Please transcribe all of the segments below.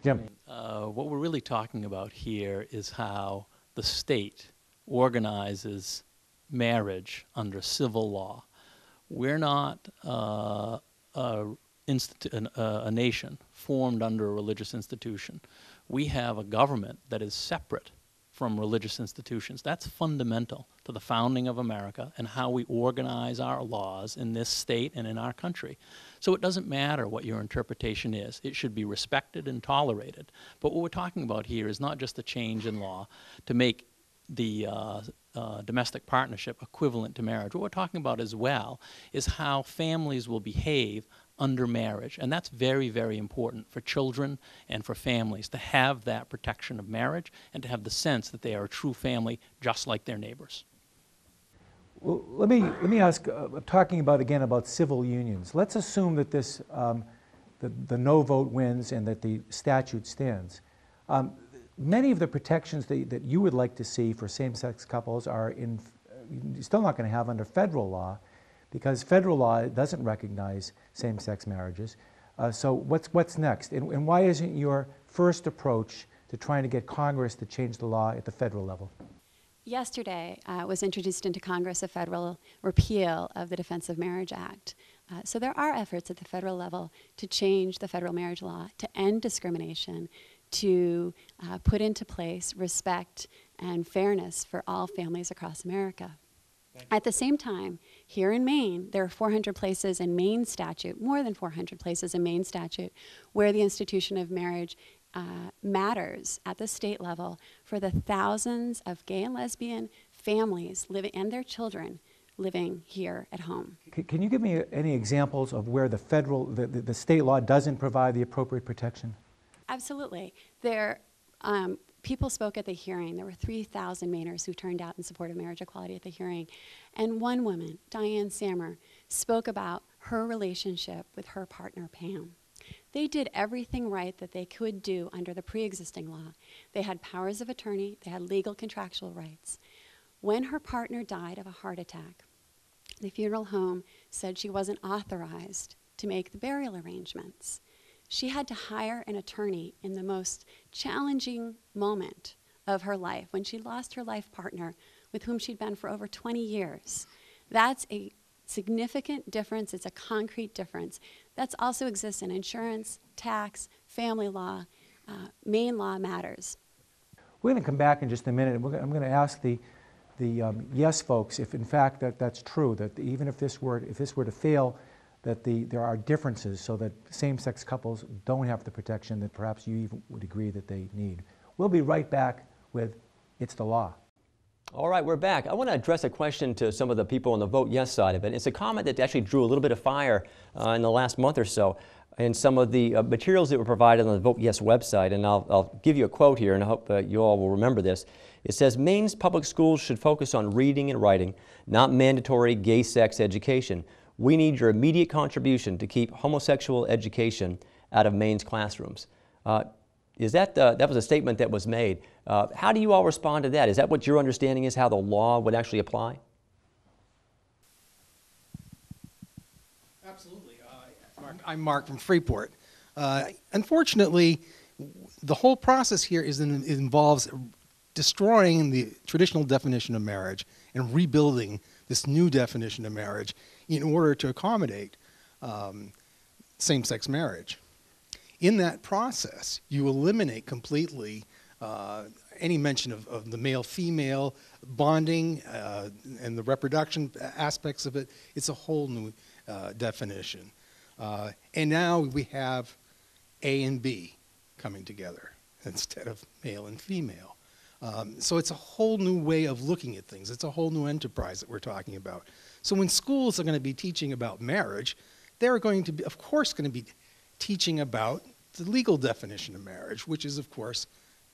Jim. What we're really talking about here is how the state organizes marriage under civil law. We're not a nation formed under a religious institution. We have a government that is separate from religious institutions. That's fundamental to the founding of America and how we organize our laws in this state and in our country. So it doesn't matter what your interpretation is. It should be respected and tolerated. But what we're talking about here is not just a change in law to make the domestic partnership equivalent to marriage. What we're talking about as well is how families will behave under marriage. And that's very, very important for children and for families to have that protection of marriage and to have the sense that they are a true family just like their neighbors. Well, let me ask, talking about civil unions. Let's assume that this, the no vote wins and that the statute stands. Many of the protections that you would like to see for same-sex couples are still not going to have under federal law, because federal law doesn't recognize same-sex marriages. So what's next? And why isn't your first approach to trying to get Congress to change the law at the federal level? Yesterday was introduced into Congress a federal repeal of the Defense of Marriage Act. So there are efforts at the federal level to change the federal marriage law, to end discrimination, to put into place respect and fairness for all families across America. At the same time, here in Maine, there are 400 places in Maine statute, more than 400 places in Maine statute, where the institution of marriage matters at the state level for the thousands of gay and lesbian families living and their children living here at home. Can you give me any examples of where the state law doesn't provide the appropriate protection? Absolutely. People spoke at the hearing. There were 3,000 Mainers who turned out in support of marriage equality at the hearing. And one woman, Diane Sammer, spoke about her relationship with her partner, Pam. They did everything right that they could do under the pre-existing law. They had powers of attorney. They had legal contractual rights. When her partner died of a heart attack, the funeral home said she wasn't authorized to make the burial arrangements. She had to hire an attorney in the most challenging moment of her life, when she lost her life partner with whom she'd been for over 20 years. That's a significant difference. It's a concrete difference. That also exists in insurance, tax, family law. Maine law matters. We're going to come back in just a minute. I'm going to ask the yes folks if in fact that's true, that even if this were to fail, that there are differences so that same-sex couples don't have the protection that perhaps you even would agree that they need. We'll be right back with It's the Law. All right, we're back. I want to address a question to some of the people on the vote yes side of it. It's a comment that actually drew a little bit of fire in the last month or so in some of the materials that were provided on the Vote Yes website. And I'll give you a quote here, and I hope you all will remember this. It says, Maine's public schools should focus on reading and writing, not mandatory gay sex education. We need your immediate contribution to keep homosexual education out of Maine's classrooms. That was a statement that was made. How do you all respond to that? Is that what your understanding is, how the law would actually apply? Absolutely. I'm Mark from Freeport. Unfortunately, the whole process here involves destroying the traditional definition of marriage and rebuilding this new definition of marriage in order to accommodate same-sex marriage. In that process, you eliminate completely any mention of the male-female bonding and the reproduction aspects of it. It's a whole new definition. And now we have A and B coming together instead of male and female. So it's a whole new way of looking at things. It's a whole new enterprise that we're talking about. So when schools are going to be teaching about marriage, they're going to be, of course, going to be teaching about the legal definition of marriage, which is, of course,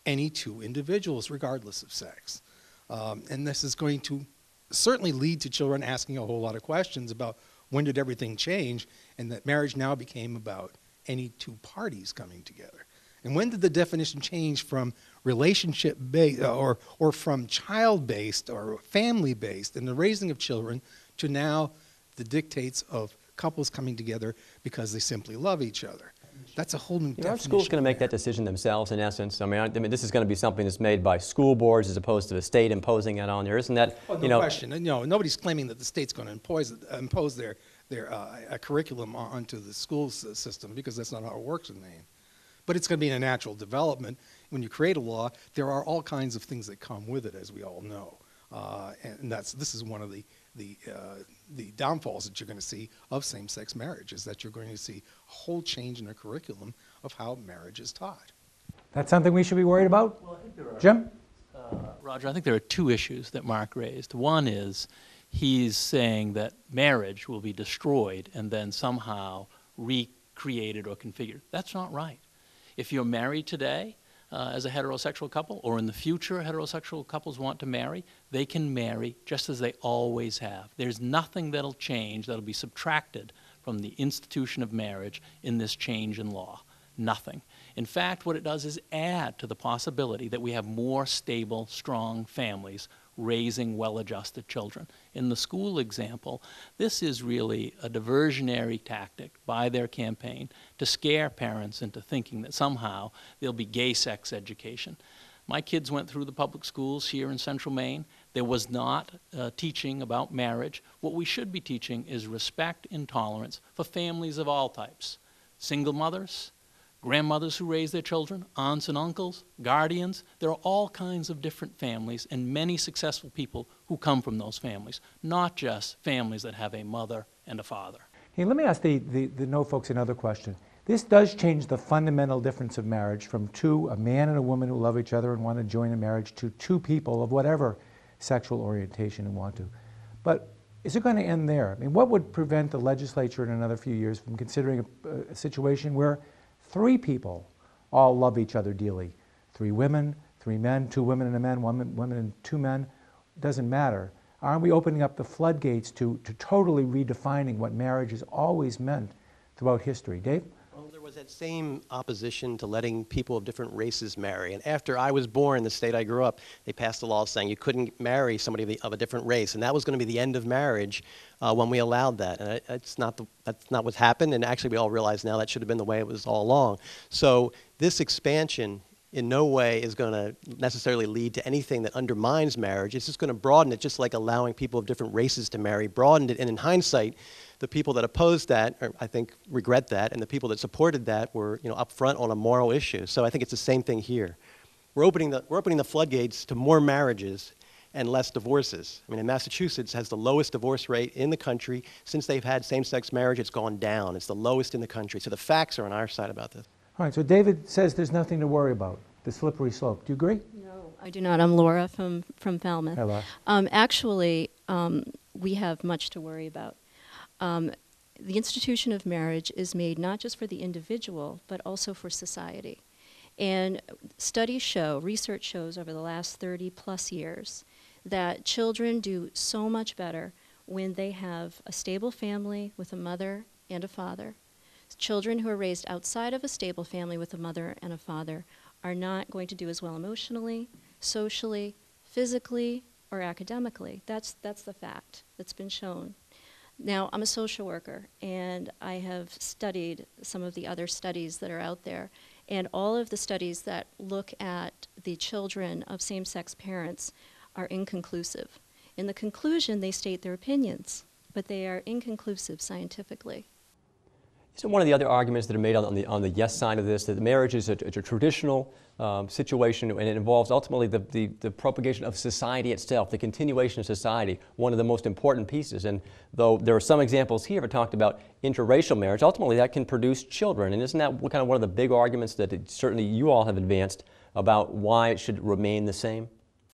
any two individuals, regardless of sex. And this is going to certainly lead to children asking a whole lot of questions about when did everything change, and that marriage now became about any two parties coming together. And when did the definition change from relationship-based or from child-based or family-based in the raising of children to now the dictates of couples coming together because they simply love each other? That's a whole new definition. Are schools going to make that decision themselves, in essence? I mean, this is going to be something that's made by school boards as opposed to the state imposing it on there. Isn't that, Oh, no question. Nobody's claiming that the state's going to impose their a curriculum onto the school system, because that's not how it works in Maine. But it's going to be in a natural development. When you create a law, there are all kinds of things that come with it, as we all know. And this is one of the downfalls that you're going to see of same-sex marriage, is that you're going to see a whole change in the curriculum of how marriage is taught. That's something we should be worried about? Well, I think there are, Jim? Roger, I think there are two issues that Mark raised. One is he's saying that marriage will be destroyed and then somehow recreated or configured. That's not right. If you're married today as a heterosexual couple, or in the future heterosexual couples want to marry, they can marry just as they always have. There's nothing that'll change, that'll be subtracted from the institution of marriage in this change in law. Nothing. In fact, what it does is add to the possibility that we have more stable, strong families raising well-adjusted children. In the school example, this is really a diversionary tactic by their campaign to scare parents into thinking that somehow there'll be gay sex education. My kids went through the public schools here in Central Maine. There was not teaching about marriage. What we should be teaching is respect and tolerance for families of all types. Single mothers, grandmothers who raise their children, aunts and uncles, guardians. There are all kinds of different families and many successful people who come from those families, not just families that have a mother and a father. Hey, let me ask the no folks another question. This does change the fundamental difference of marriage from a man and a woman who love each other and want to join in marriage, to two people of whatever sexual orientation who want to. But is it going to end there? I mean, what would prevent the legislature in another few years from considering a situation where three people all love each other dearly? 3 women, 3 men, 2 women and a man, 1 woman and 2 men, doesn't matter. Aren't we opening up the floodgates to totally redefining what marriage has always meant throughout history? Dave? Well, there was that same opposition to letting people of different races marry. And after I was born in the state I grew up, they passed a law saying you couldn't marry somebody of a different race. And that was going to be the end of marriage when we allowed that. And that's not what's happened. And actually, we all realize now that should have been the way it was all along. So this expansion in no way is going to necessarily lead to anything that undermines marriage. It's just going to broaden it, just like allowing people of different races to marry, broadened it. And in hindsight, the people that opposed that, I think, regret that, and the people that supported that were, upfront on a moral issue. So I think it's the same thing here. We're opening the floodgates to more marriages and less divorces. I mean, in Massachusetts has the lowest divorce rate in the country. Since they've had same-sex marriage, it's gone down. It's the lowest in the country. So the facts are on our side about this. All right, so David says there's nothing to worry about, the slippery slope. Do you agree? No, I do not. I'm Laura from Falmouth. Hi, Laura. Actually, we have much to worry about. The institution of marriage is made not just for the individual, but also for society. And studies show, research shows over the last 30 plus years, that children do so much better when they have a stable family with a mother and a father. Children who are raised outside of a stable family with a mother and a father are not going to do as well emotionally, socially, physically, or academically. That's the fact that's been shown. Now, I'm a social worker, and I have studied some of the other studies that are out there, and all of the studies that look at the children of same-sex parents are inconclusive. In the conclusion, they state their opinions, but they are inconclusive scientifically. So one of the other arguments that are made on the yes side of this, that the marriage is a traditional situation, and it involves ultimately the propagation of society itself, the continuation of society, one of the most important pieces. And though there are some examples here that talked about interracial marriage, ultimately that can produce children. And isn't that kind of one of the big arguments that certainly you all have advanced about why it should remain the same?